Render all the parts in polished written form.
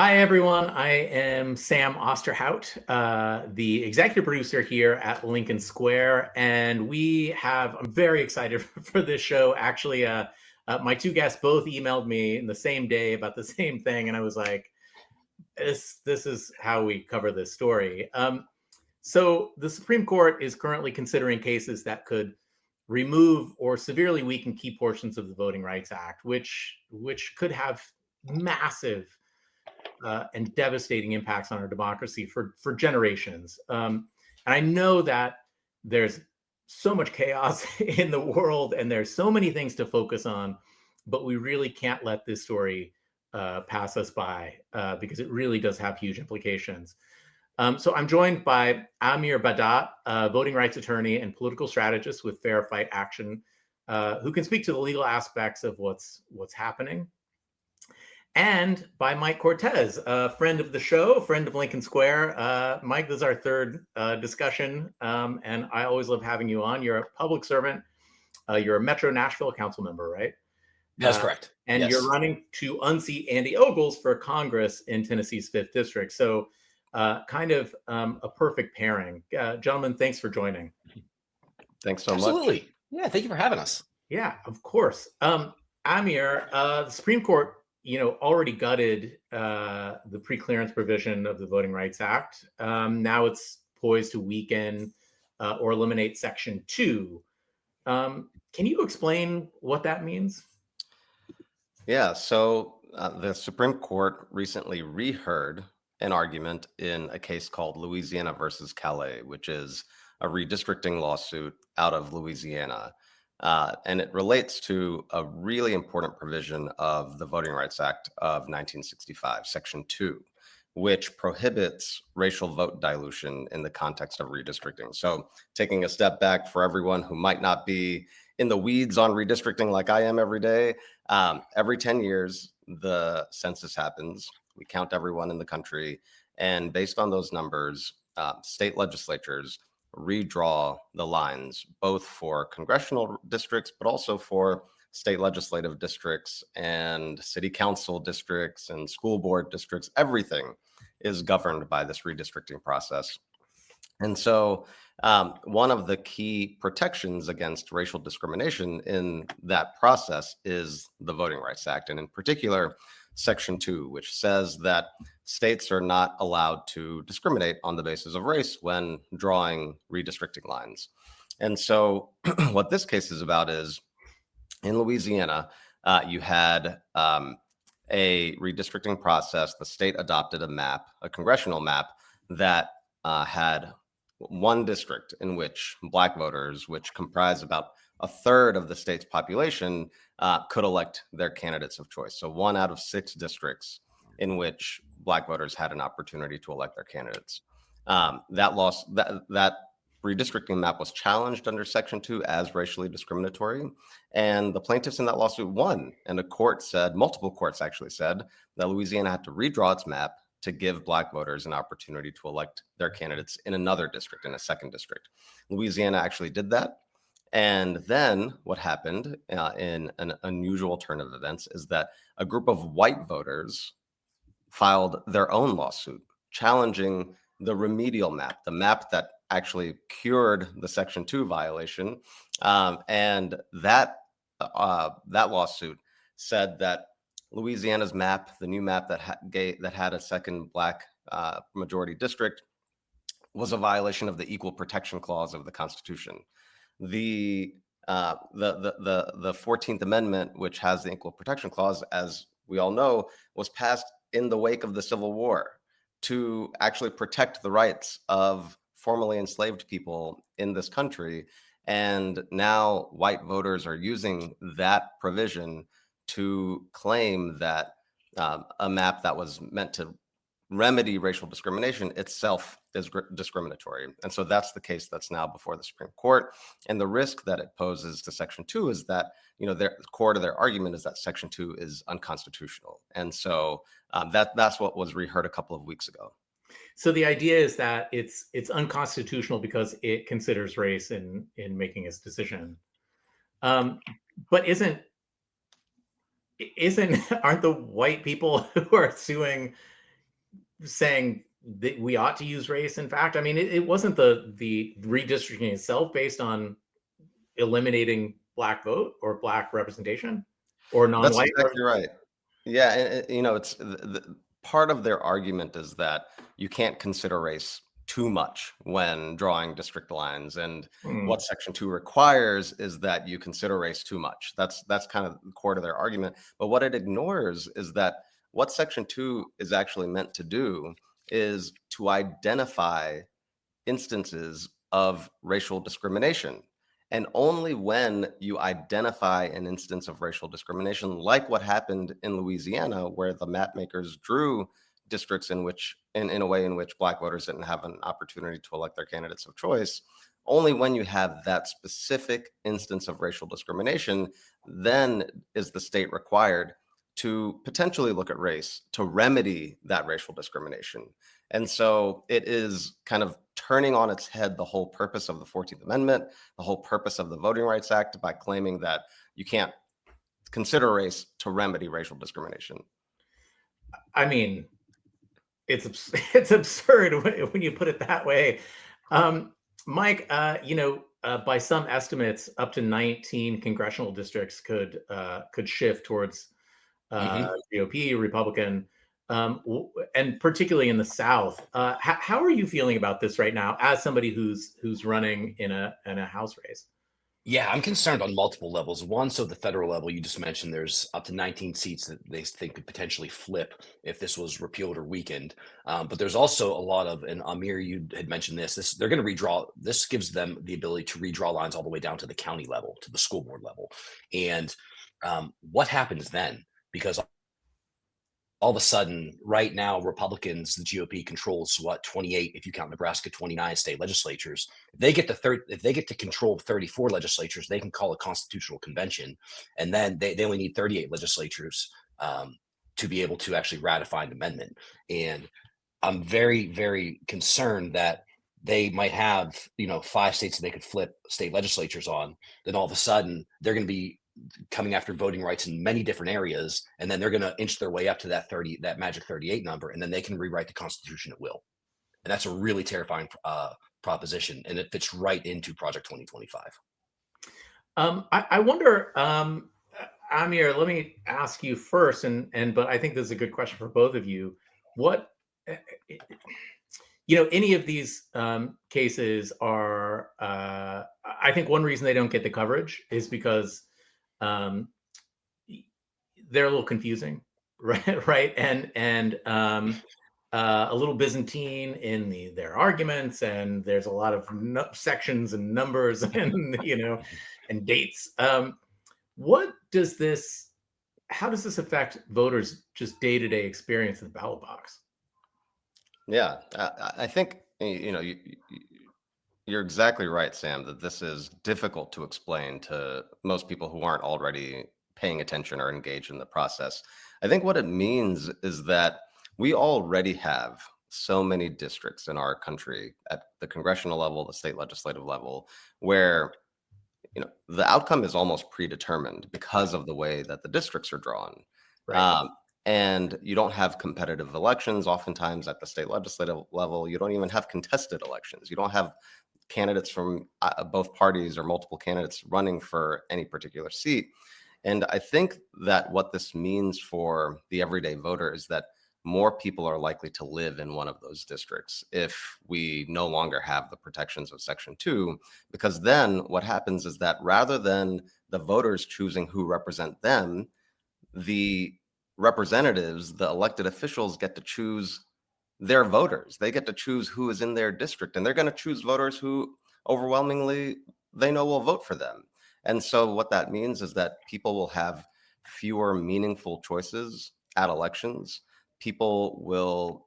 Hi, everyone. I am Sam Osterhout, the executive producer here at Lincoln Square. And I'm very excited for this show. Actually, my two guests both emailed me in the same day about the same thing. And I was like, this is how we cover this story. So the Supreme Court is currently considering cases that could remove or severely weaken key portions of the Voting Rights Act, which could have massive and devastating impacts on our democracy for generations. And I know that there's so much chaos in the world, and there's so many things to focus on, but we really can't let this story pass us by because it really does have huge implications. So I'm joined by Amir Badat, a voting rights attorney and political strategist with Fair Fight Action, who can speak to the legal aspects of what's happening, and by Mike Cortese, a friend of the show, a friend of Lincoln Square. Mike, this is our third discussion, and I always love having you on. You're a public servant. You're a Metro Nashville council member, right? That's correct. And Yes. You're running to unseat Andy Ogles for Congress in Tennessee's 5th District. So kind of a perfect pairing. Gentlemen, thanks for joining. Thanks so much. Absolutely. Yeah, thank you for having us. Yeah, of course. Amir, the Supreme Court already gutted the pre-clearance provision of the Voting Rights Act. Now it's poised to weaken or eliminate Section 2. Can you explain what that means? Yeah, so the Supreme Court recently reheard an argument in a case called Louisiana versus Calais, which is a redistricting lawsuit out of Louisiana. And it relates to a really important provision of the Voting Rights Act of 1965, Section 2, which prohibits racial vote dilution in the context of redistricting. So taking a step back for everyone who might not be in the weeds on redistricting like I am every day, every 10 years, the census happens. We count everyone in the country. And based on those numbers, state legislatures redraw the lines, both for congressional districts, but also for state legislative districts and city council districts and school board districts. Everything is governed by this redistricting process. And so one of the key protections against racial discrimination in that process is the Voting Rights Act, and in particular, Section 2, which says that states are not allowed to discriminate on the basis of race when drawing redistricting lines. And so what this case is about is, in Louisiana, you had a redistricting process. The state adopted a map, a congressional map, that had one district in which Black voters, which comprise about a third of the state's population, could elect their candidates of choice. So 1 out of 6 districts in which Black voters had an opportunity to elect their candidates. That redistricting map was challenged under Section 2 as racially discriminatory, and the plaintiffs in that lawsuit won. And multiple courts actually said that Louisiana had to redraw its map to give Black voters an opportunity to elect their candidates in another district, in a second district. Louisiana actually did that. And then what happened in an unusual turn of events is that a group of white voters filed their own lawsuit challenging the remedial map, the map that actually cured the Section 2 violation. And that lawsuit said that Louisiana's map, the new map that had a second Black majority district, was a violation of the Equal Protection Clause of the Constitution. The 14th Amendment, which has the Equal Protection Clause, as we all know, was passed in the wake of the Civil War to actually protect the rights of formerly enslaved people in this country. And now white voters are using that provision to claim that a map that was meant to remedy racial discrimination itself is discriminatory. And so that's the case that's now before the Supreme Court. And the risk that it poses to Section 2 is that, the core to their argument is that Section 2 is unconstitutional. And so that's what was reheard a couple of weeks ago. So the idea is that it's unconstitutional because it considers race in making its decision. But aren't the white people who are suing saying that we ought to use race. In fact, I mean, it wasn't the redistricting itself based on eliminating Black vote or Black representation or That's non-white. exactly right. Yeah, and it's part of their argument is that you can't consider race too much when drawing district lines, and what Section 2 requires is that you consider race too much. That's kind of the core to their argument. But what it ignores is that what Section 2 is actually meant to do is to identify instances of racial discrimination. And only when you identify an instance of racial discrimination, like what happened in Louisiana, where the map makers drew districts in which, in a way in which Black voters didn't have an opportunity to elect their candidates of choice, only when you have that specific instance of racial discrimination, then is the state required to potentially look at race to remedy that racial discrimination. And so it is kind of turning on its head the whole purpose of the 14th Amendment, the whole purpose of the Voting Rights Act, by claiming that you can't consider race to remedy racial discrimination. I mean, it's absurd when you put it that way. Mike, by some estimates, up to 19 congressional districts could shift towards GOP, Republican, and particularly in the South. How are you feeling about this right now, as somebody who's running in a House race? Yeah, I'm concerned on multiple levels. One, so the federal level, you just mentioned there's up to 19 seats that they think could potentially flip if this was repealed or weakened. But there's also a lot of, and Amir, you had mentioned this, they're going to redraw. This gives them the ability to redraw lines all the way down to the county level, to the school board level. And what happens then? Because all of a sudden, right now, Republicans, the GOP controls 28, if you count Nebraska, 29 state legislatures. If they get to control 34 legislatures, they can call a constitutional convention, and then they only need 38 legislatures to be able to actually ratify an amendment. And I'm very, very concerned that they might have 5 states that they could flip state legislatures on. Then all of a sudden, they're going to be coming after voting rights in many different areas, and then they're going to inch their way up to that magic 38 number, and then they can rewrite the Constitution at will. And that's a really terrifying proposition, and it fits right into Project 2025. I wonder, Amir, let me ask you first, but I think this is a good question for both of you. What any of these cases are, I think one reason they don't get the coverage is because they're a little confusing, right, and a little Byzantine in their arguments, and there's a lot of sections and numbers and and dates. How does this affect voters' just day-to-day experience in the ballot box? Yeah, I think you're exactly right, Sam, that this is difficult to explain to most people who aren't already paying attention or engaged in the process. I think what it means is that we already have so many districts in our country at the congressional level, the state legislative level, where the outcome is almost predetermined because of the way that the districts are drawn. Right. And you don't have competitive elections. Oftentimes at the state legislative level, you don't even have contested elections. You don't have candidates from both parties or multiple candidates running for any particular seat. And I think that what this means for the everyday voter is that more people are likely to live in one of those districts if we no longer have the protections of Section 2, because then what happens is that rather than the voters choosing who represent them, the representatives, the elected officials, get to choose their voters. They get to choose who is in their district, and they're going to choose voters who overwhelmingly they know will vote for them. And so what that means is that people will have fewer meaningful choices at elections. People will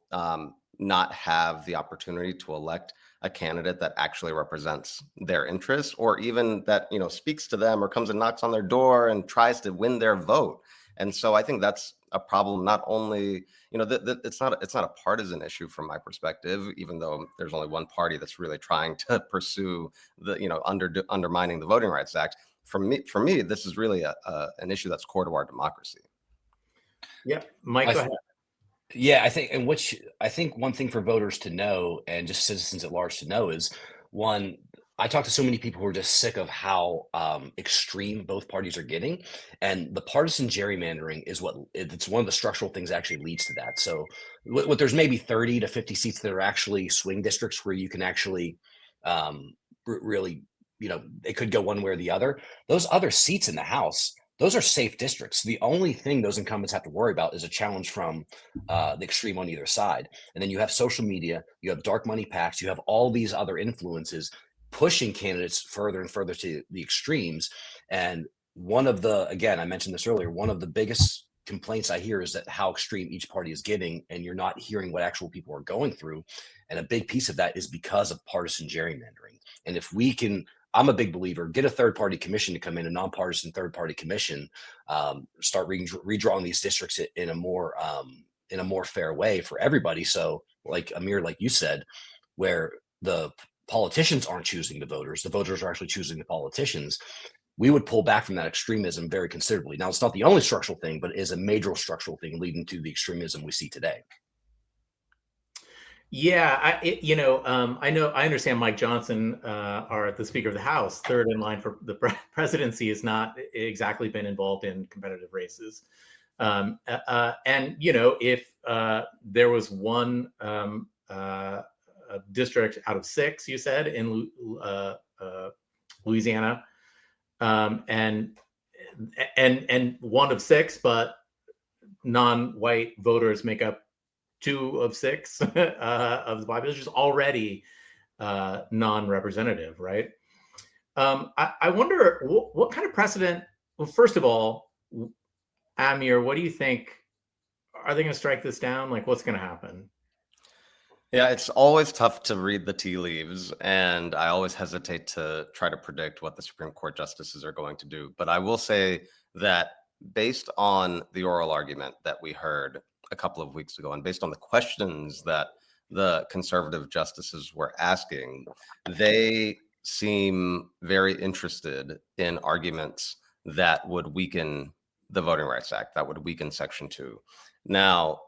not have the opportunity to elect a candidate that actually represents their interests, or even that speaks to them or comes and knocks on their door and tries to win their vote. And so I think that's a problem. Not only it's not a partisan issue from my perspective, even though there's only one party that's really trying to pursue the undermining the Voting Rights Act. For me, this is really an issue that's core to our democracy. Yeah, Mike, go ahead. Yeah, I think one thing for voters to know and just citizens at large to know is one, I talk to so many people who are just sick of how extreme both parties are getting, and the partisan gerrymandering is it's one of the structural things that actually leads to that. So, there's maybe 30 to 50 seats that are actually swing districts where you can actually really, it could go one way or the other. Those other seats in the House, those are safe districts. The only thing those incumbents have to worry about is a challenge from the extreme on either side. And then you have social media, you have dark money PACs, you have all these other influences pushing candidates further and further to the extremes. And again, I mentioned this earlier, one of the biggest complaints I hear is that how extreme each party is getting, and you're not hearing what actual people are going through. And a big piece of that is because of partisan gerrymandering. And if we can, I'm a big believer, get a third party commission to come in, a nonpartisan third party commission, start redrawing these districts in a more fair way for everybody. So like Amir, like you said, where the politicians aren't choosing the voters are actually choosing the politicians, we would pull back from that extremism very considerably. Now, it's not the only structural thing, but it is a major structural thing leading to the extremism we see today. Yeah, I understand Mike Johnson, the Speaker of the House, third in line for the presidency, has not exactly been involved in competitive races. And if there was one district out of 6, you said, in Louisiana, and one of 6, but non-white voters make up 2 of 6 of the population, is already non-representative, right? I wonder what kind of precedent. Well, first of all, Amir, what do you think? Are they going to strike this down? Like, what's going to happen? Yeah, it's always tough to read the tea leaves, and I always hesitate to try to predict what the Supreme Court justices are going to do. But I will say that based on the oral argument that we heard a couple of weeks ago, and based on the questions that the conservative justices were asking, they seem very interested in arguments that would weaken the Voting Rights Act, that would weaken Section 2. Now,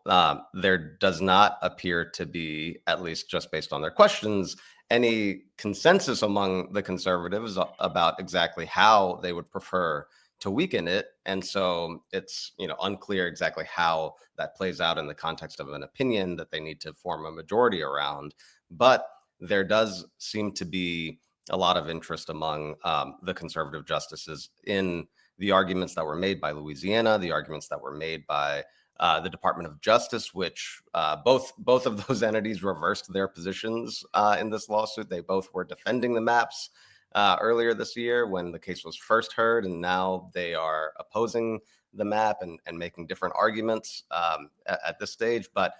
there does not appear to be, at least just based on their questions, any consensus among the conservatives about exactly how they would prefer to weaken it. And so it's unclear exactly how that plays out in the context of an opinion that they need to form a majority around. But there does seem to be a lot of interest among the conservative justices in the arguments that were made by Louisiana, the arguments that were made by the Department of Justice, which both of those entities reversed their positions in this lawsuit. They both were defending the maps earlier this year when the case was first heard, and now they are opposing the map and making different arguments at this stage. But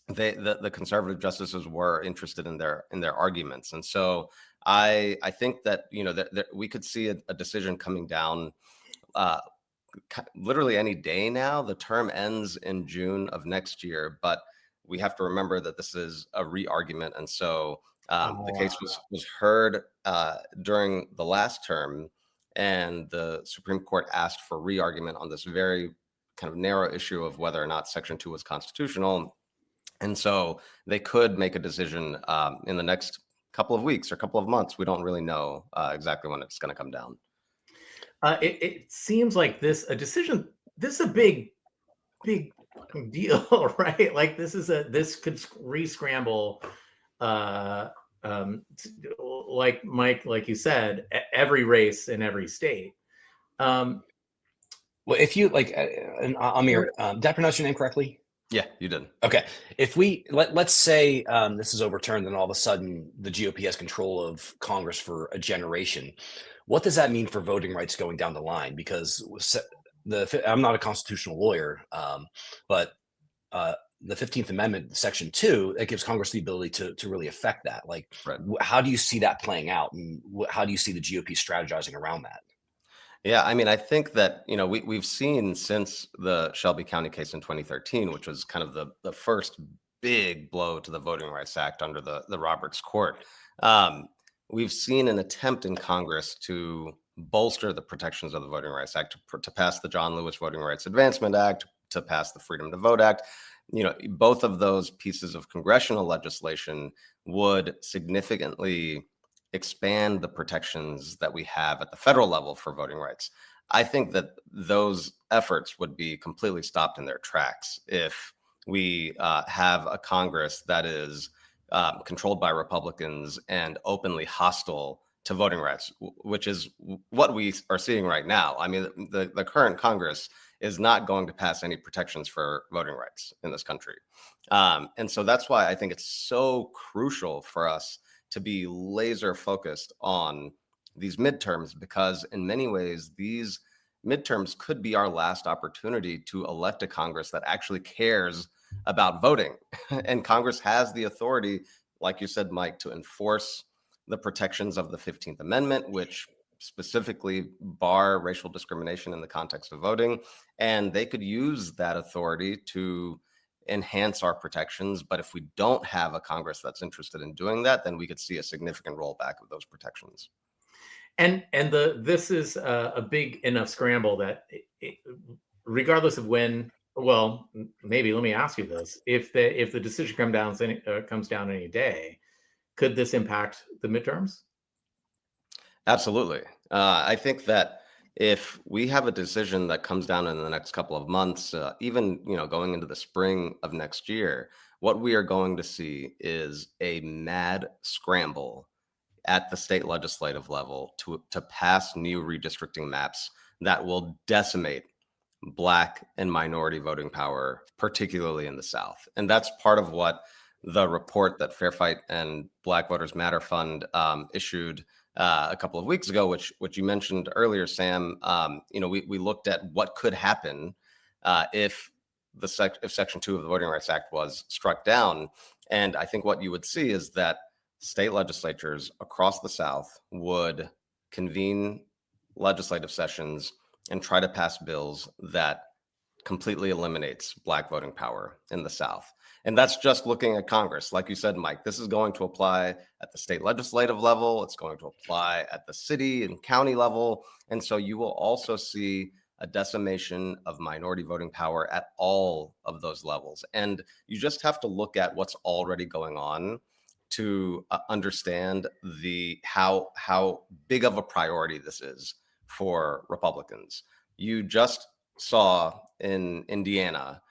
the conservative justices were interested in their arguments, and so I think that that we could see a decision coming down literally any day now. The term ends in June of next year, but we have to remember that this is a re-argument. And so the case was heard during the last term, and the Supreme Court asked for re-argument on this very kind of narrow issue of whether or not Section 2 was constitutional. And so they could make a decision in the next couple of weeks or couple of months. We don't really know exactly when it's going to come down. It seems like this is a big deal, right? Like this could re-scramble, like Mike, like you said, every race in every state. Well, if you like, Amir, did I pronounce your name correctly? Yeah, you did. Okay. If let's say this is overturned, and all of a sudden the GOP has control of Congress for a generation, what does that mean for voting rights going down the line? Because I'm not a constitutional lawyer, but the 15th Amendment, Section 2, that gives Congress the ability to really affect that. Like, right. How do you see that playing out, and how do you see the GOP strategizing around that? Yeah, I mean, I think that, we've seen since the Shelby County case in 2013, which was kind of the first big blow to the Voting Rights Act under the Roberts Court. We've seen an attempt in Congress to bolster the protections of the Voting Rights Act, to pass the John Lewis Voting Rights Advancement Act, to pass the Freedom to Vote Act. Both of those pieces of congressional legislation would significantly expand the protections that we have at the federal level for voting rights. I think that those efforts would be completely stopped in their tracks if we have a Congress that is controlled by Republicans and openly hostile to voting rights, which is what we are seeing right now. I mean, the current Congress is not going to pass any protections for voting rights in this country. And so that's why I think it's so crucial for us to be laser focused on these midterms, because in many ways, these midterms could be our last opportunity to elect a Congress that actually cares about voting. And Congress has the authority, like you said, Mike, to enforce the protections of the 15th Amendment, which specifically bar racial discrimination in the context of voting. And they could use that authority to enhance our protections. But if we don't have a Congress that's interested in doing that, then we could see a significant rollback of those protections. And this is a big enough scramble that regardless of when, well, maybe let me ask you this: if the decision comes down any day, could this impact the midterms? Absolutely. I think that if we have a decision that comes down in the next couple of months, even going into the spring of next year, what we are going to see is a mad scramble at the state legislative level to pass new redistricting maps that will decimate Black and minority voting power, particularly in the South. And that's part of what the report that Fair Fight and Black Voters Matter Fund issued a couple of weeks ago, which you mentioned earlier, Sam. We looked at what could happen if Section 2 of the Voting Rights Act was struck down. And I think what you would see is that state legislatures across the South would convene legislative sessions and try to pass bills that completely eliminates Black voting power in the South. And that's just looking at Congress. Like you said, Mike, this is going to apply at the state legislative level. It's going to apply at the city and county level. And so you will also see a decimation of minority voting power at all of those levels. And you just have to look at what's already going on to understand how big of a priority this is for Republicans. You just saw in Indiana,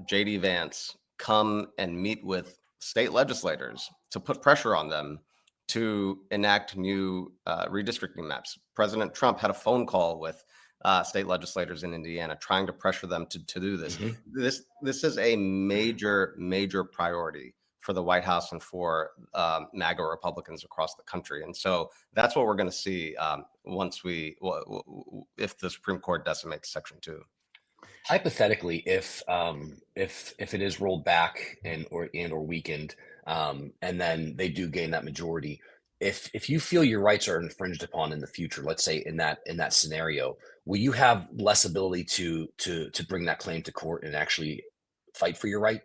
J.D. Vance come and meet with state legislators to put pressure on them to enact new redistricting maps. President Trump had a phone call with state legislators in Indiana trying to pressure them to do this. Mm-hmm. This is a major priority for the White House and for MAGA Republicans across the country. And so that's what we're going to see if the Supreme Court decimates Section 2. Hypothetically, if it is rolled back or weakened, and then they do gain that majority, if you feel your rights are infringed upon in the future, let's say in that scenario, will you have less ability to bring that claim to court and actually fight for your right?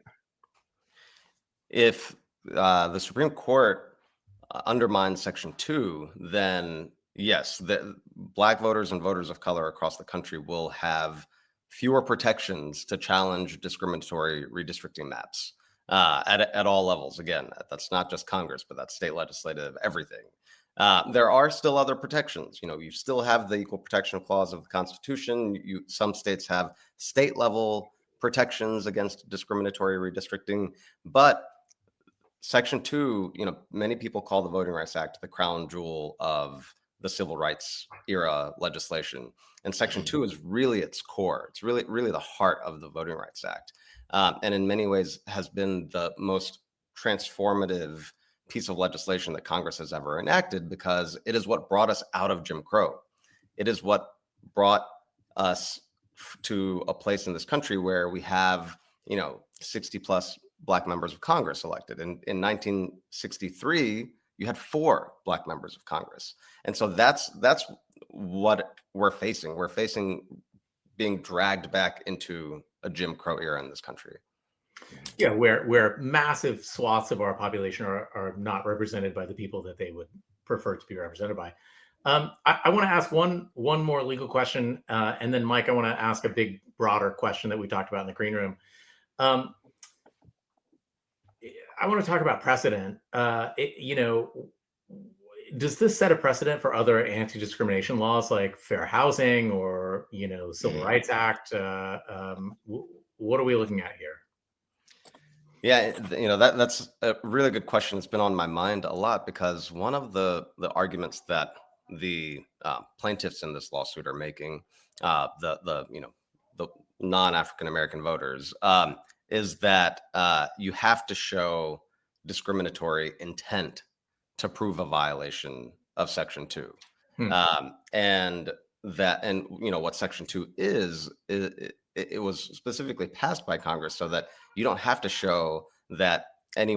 If the Supreme Court undermines Section 2, then yes, the Black voters and voters of color across the country will have fewer protections to challenge discriminatory redistricting maps at all levels. Again, that's not just Congress, but that's state legislative, everything. There are still other protections. You still have the Equal Protection Clause of the Constitution. Some states have state level protections against discriminatory redistricting, but Section 2, many people call the Voting Rights Act the crown jewel of the civil rights era legislation. And Section 2 is really its core. It's really the heart of the Voting Rights Act. And in many ways has been the most transformative piece of legislation that Congress has ever enacted, because it is what brought us out of Jim Crow. It is what brought us to a place in this country where we have, 60 plus Black members of Congress elected. In 1963, you had 4 Black members of Congress. And so that's what we're facing. We're facing being dragged back into a Jim Crow era in this country. Yeah, where massive swaths of our population are not represented by the people that they would prefer to be represented by. I want to ask one more legal question, and then Mike, I want to ask a big, broader question that we talked about in the green room. I want to talk about precedent. Does this set a precedent for other anti-discrimination laws like fair housing or Civil Rights Act? What are we looking at here? Yeah, that's a really good question. It's been on my mind a lot because one of the arguments that the plaintiffs in this lawsuit are making, the non-African American voters, is that you have to show discriminatory intent to prove a violation of Section 2. And what Section 2 is it was specifically passed by Congress so that you don't have to show that any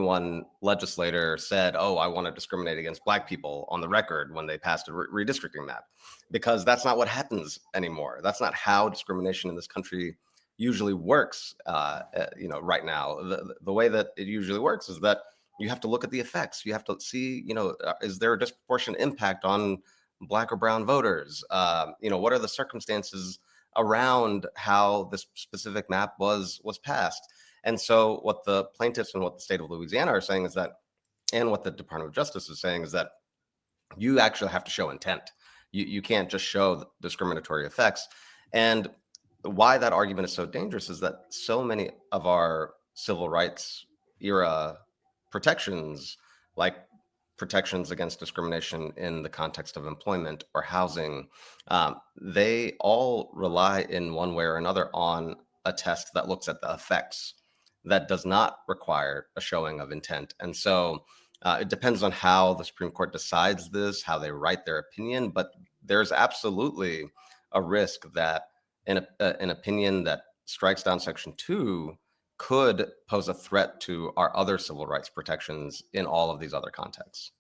legislator said, oh, I want to discriminate against Black people on the record when they passed a redistricting map, because that's not what happens anymore. That's not how discrimination in this country usually works. Right now, the way that it usually works is that you have to look at the effects. You have to see, is there a disproportionate impact on Black or brown voters? What are the circumstances around how this specific map was passed? And so what the plaintiffs and what the state of Louisiana are saying is that, and what the Department of Justice is saying is that you actually have to show intent. You can't just show discriminatory effects. And why that argument is so dangerous is that so many of our civil rights era protections, like protections against discrimination in the context of employment or housing, they all rely in one way or another on a test that looks at the effects, that does not require a showing of intent. And so it depends on how the Supreme Court decides this, how they write their opinion, but there's absolutely a risk that an opinion that strikes down Section 2 could pose a threat to our other civil rights protections in all of these other contexts.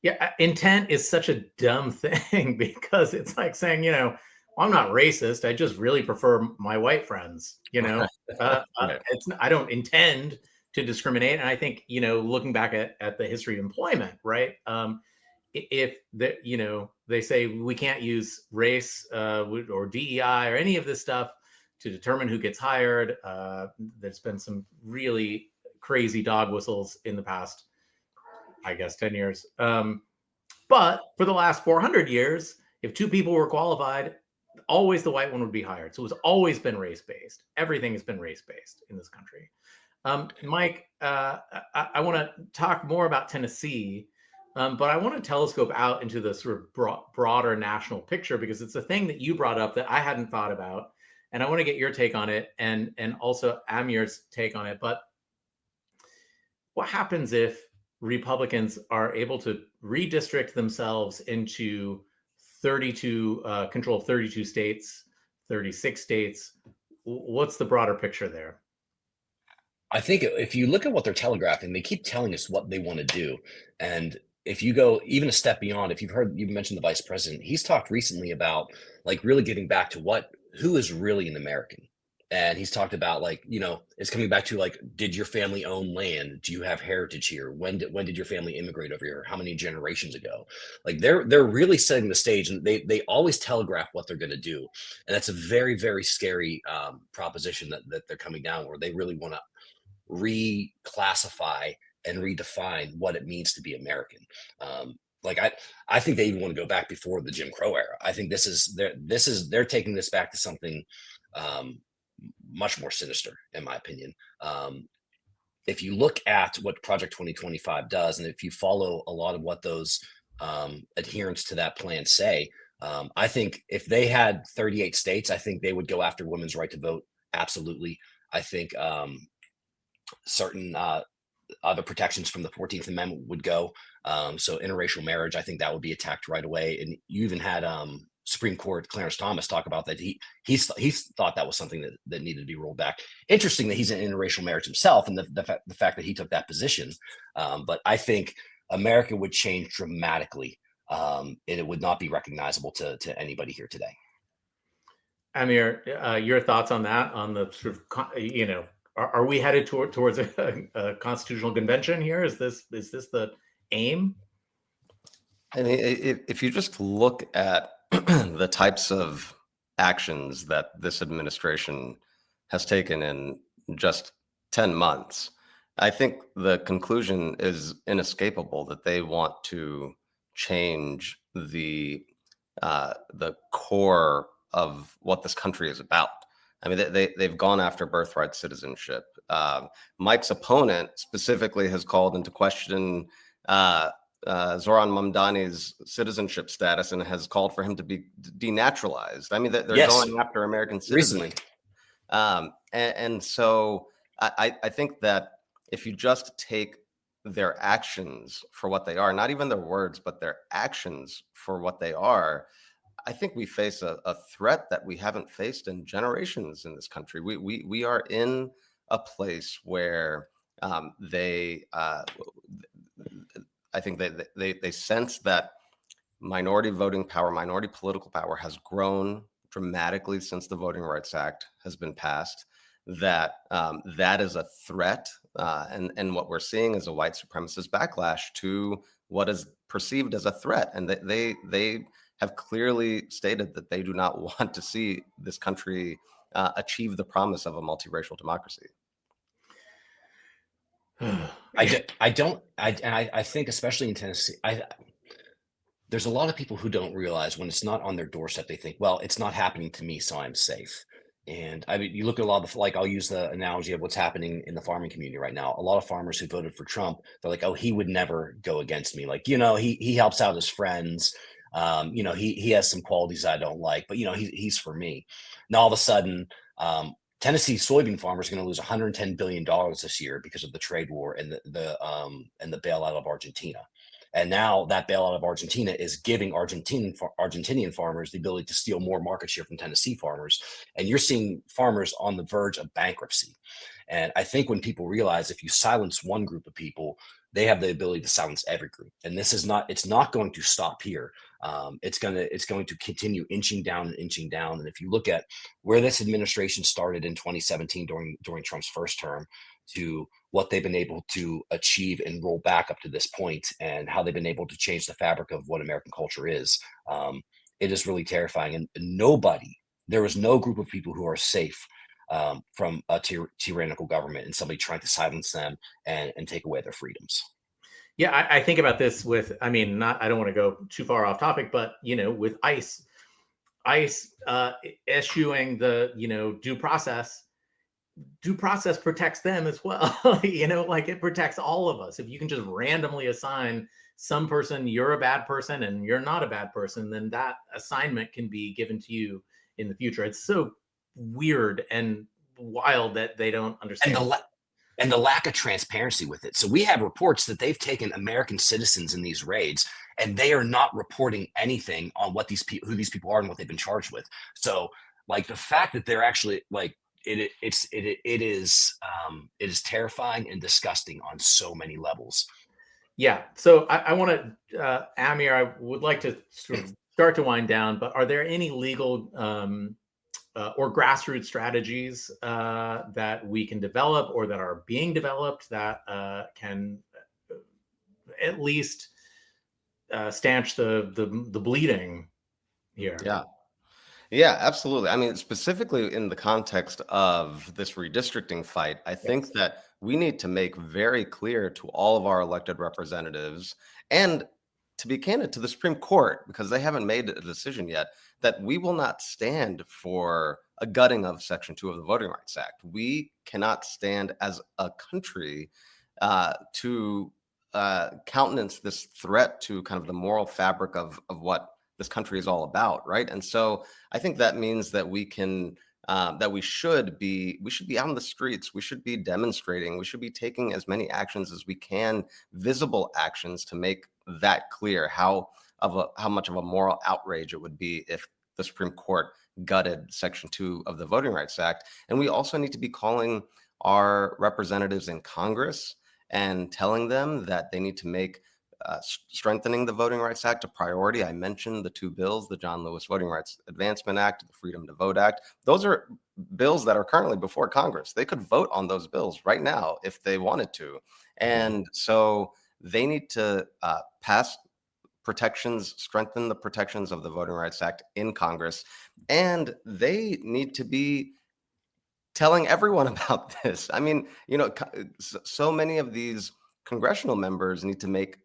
Yeah, intent is such a dumb thing because it's like saying, I'm not racist. I just really prefer my white friends. I don't intend to discriminate. And I think, looking back at the history of employment, right? If they say we can't use race or DEI or any of this stuff to determine who gets hired. There's been some really crazy dog whistles in the past, I guess, 10 years. But for the last 400 years, if two people were qualified, always the white one would be hired. So it's always been race-based. Everything has been race-based in this country. Mike, I want to talk more about Tennessee, but I want to telescope out into the sort of broader national picture, because it's a thing that you brought up that I hadn't thought about. And I want to get your take on it and also Amir's take on it. But what happens if Republicans are able to redistrict themselves into 32, control 32 states, 36 states? What's the broader picture there? I think if you look at what they're telegraphing, they keep telling us what they want to do. And if you go even a step beyond, if you've mentioned the vice president, he's talked recently about really getting back to who is really an American. And he's talked about it's coming back to did your family own land? Do you have heritage here? When did your family immigrate over here? How many generations ago? They're really setting the stage, and they always telegraph what they're going to do. And that's a very, very scary proposition that they're coming down, where they really want to reclassify and redefine what it means to be American. I think they even want to go back before the Jim Crow era. I think they're taking this back to something much more sinister, in my opinion. If you look at what Project 2025 does, and if you follow a lot of what those adherents to that plan say, I think if they had 38 states, I think they would go after women's right to vote. Absolutely. I think certain other protections from the 14th Amendment would go. So interracial marriage, I think that would be attacked right away. And you even had Supreme Court Clarence Thomas talk about that. He thought that was something that needed to be rolled back. Interesting that he's in interracial marriage himself, and the fact that he took that position. But I think America would change dramatically, and it would not be recognizable to anybody here today. Amir, your thoughts on that? On the sort of are we headed towards a constitutional convention here? Is this the aim? I mean, if you just look at the types of actions that this administration has taken in just 10 months, I think the conclusion is inescapable that they want to change the core of what this country is about. I mean, they've gone after birthright citizenship. Mike's opponent specifically has called into question uh, Zoran Mamdani's citizenship status and has called for him to be denaturalized. I mean, they're Yes, going after American citizens. recently. And so I think that if you just take their actions for what they are, not even their words, but their actions for what they are, I think we face a threat that we haven't faced in generations in this country. We are in a place where I think they sense that minority voting power, minority political power has grown dramatically since the Voting Rights Act has been passed. That is a threat, and what we're seeing is a white supremacist backlash to what is perceived as a threat, and they have clearly stated that they do not want to see this country achieve the promise of a multiracial democracy. I think especially in Tennessee, there's a lot of people who don't realize when it's not on their doorstep, they think, well, it's not happening to me, so I'm safe. And I mean, you look at a lot of like, I'll use the analogy of what's happening in the farming community right now. A lot of farmers who voted for Trump, they're like, oh, he would never go against me. Like, he helps out his friends. He has some qualities I don't like, but he's for me. Now all of a sudden, Tennessee soybean farmers are going to lose $110 billion this year because of the trade war and the bailout of Argentina. And now that bailout of Argentina is giving Argentinian farmers the ability to steal more market share from Tennessee farmers. And you're seeing farmers on the verge of bankruptcy. And I think when people realize if you silence one group of people, they have the ability to silence every group. And it's not going to stop here. It's going to continue inching down and inching down. And if you look at where this administration started in 2017 during Trump's first term to what they've been able to achieve and roll back up to this point and how they've been able to change the fabric of what American culture is, it is really terrifying. And there is no group of people who are safe from a tyrannical government and somebody trying to silence them and take away their freedoms. Yeah, I think about this I don't want to go too far off topic, but with ICE issuing the due process protects them as well. Like it protects all of us. If you can just randomly assign some person, you're a bad person and you're not a bad person, then that assignment can be given to you in the future. It's so weird and wild that they don't understand. And the lack of transparency with it. So we have reports that they've taken American citizens in these raids and they are not reporting anything on who these people are and what they've been charged with. So like the fact that they're actually like, it is terrifying and disgusting on so many levels. Yeah. So I want to, Amir, I would like to sort of start to wind down, but are there any legal or grassroots strategies that we can develop or that are being developed that can at least stanch the bleeding here? Yeah, absolutely. I mean, specifically in the context of this redistricting fight, I think that we need to make very clear to all of our elected representatives and, to be candid, to the Supreme Court, because they haven't made a decision yet, that we will not stand for a gutting of Section 2 of the Voting Rights Act. We cannot stand as a country to countenance this threat to kind of the moral fabric of what this country is all about, right? And so I think that means that we should be out in the streets. We should be demonstrating. We should be taking as many actions as we can, visible actions, to make that clear how much of a moral outrage it would be if the Supreme Court gutted Section 2 of the Voting Rights Act. And we also need to be calling our representatives in Congress and telling them that they need to make strengthening the Voting Rights Act a priority. I mentioned the two bills, the John Lewis Voting Rights Advancement Act, the Freedom to Vote Act. Those are bills that are currently before Congress. They could vote on those bills right now if they wanted to. And so they need to pass protections, strengthen the protections of the Voting Rights Act in Congress, and they need to be telling everyone about this. I mean, you know, so many of these congressional members need to make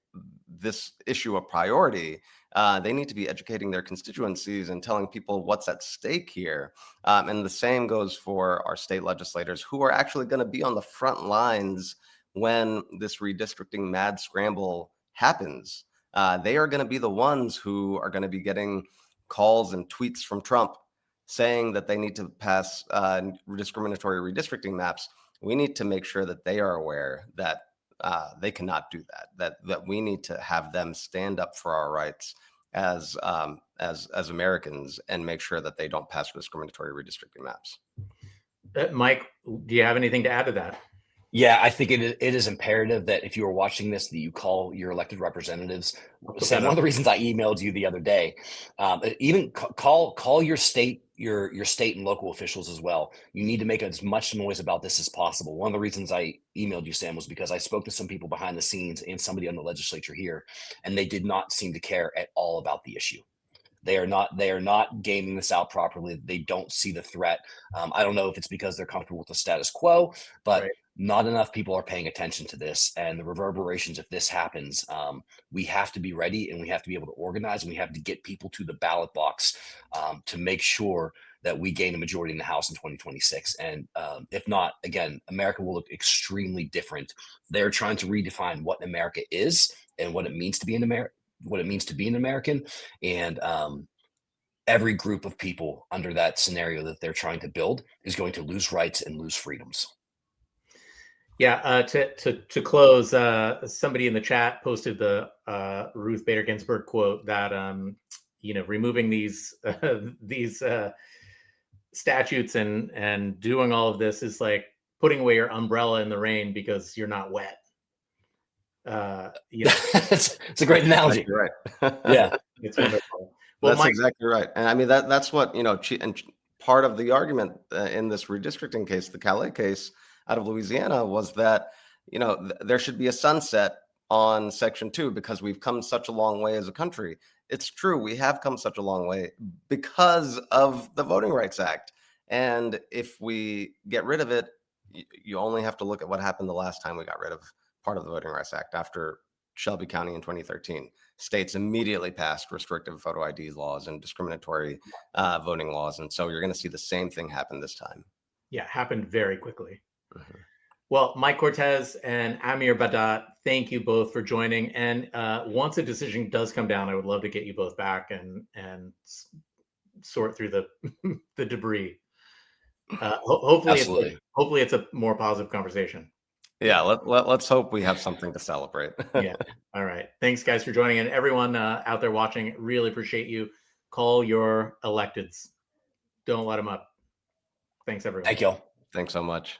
this issue a priority. They need to be educating their constituencies and telling people what's at stake here. And the same goes for our state legislators, who are actually going to be on the front lines when this redistricting mad scramble happens. They are going to be the ones who are going to be getting calls and tweets from Trump saying that they need to pass discriminatory redistricting maps. We need to make sure that they are aware that they cannot do that. That we need to have them stand up for our rights as Americans and make sure that they don't pass discriminatory redistricting maps. Mike, do you have anything to add to that? Yeah, I think it is imperative that if you are watching this, that you call your elected representatives. Sam, one of the reasons I emailed you the other day, even call your state, your state and local officials as well. You need to make as much noise about this as possible. One of the reasons I emailed you, Sam, was because I spoke to some people behind the scenes and somebody on the legislature here, and they did not seem to care at all about the issue. They are not gaming this out properly. They don't see the threat. I don't know if it's because they're comfortable with the status quo, but Right. Not enough people are paying attention to this, and the reverberations if this happens. We have to be ready, and we have to be able to organize, and we have to get people to the ballot box to make sure that we gain a majority in the House in 2026. And if not, again, America will look extremely different. They're trying to redefine what America is and what it means to be an American, and every group of people under that scenario that they're trying to build is going to lose rights and lose freedoms. Yeah, to close, somebody in the chat posted the Ruth Bader Ginsburg quote that removing these statutes and doing all of this is like putting away your umbrella in the rain because you're not wet. It's a great analogy. Right. Yeah, it's wonderful. Well, that's exactly right. And I mean, that's what, and part of the argument in this redistricting case, the Calais case out of Louisiana, was that, there should be a sunset on Section 2 because we've come such a long way as a country. It's true. We have come such a long way because of the Voting Rights Act. And if we get rid of it, you only have to look at what happened the last time we got rid of part of the Voting Rights Act after Shelby County in 2013. States immediately passed restrictive photo ID laws and discriminatory voting laws. And so you're going to see the same thing happen this time. Yeah, it happened very quickly. Mm-hmm. Well, Mike Cortese and Amir Badat, thank you both for joining. And once a decision does come down, I would love to get you both back and sort through the debris. Hopefully it's a more positive conversation. Yeah, let's hope we have something to celebrate. Yeah. All right. Thanks, guys, for joining. And everyone out there watching, really appreciate you. Call your electeds. Don't let them up. Thanks, everyone. Thank you. Thanks so much.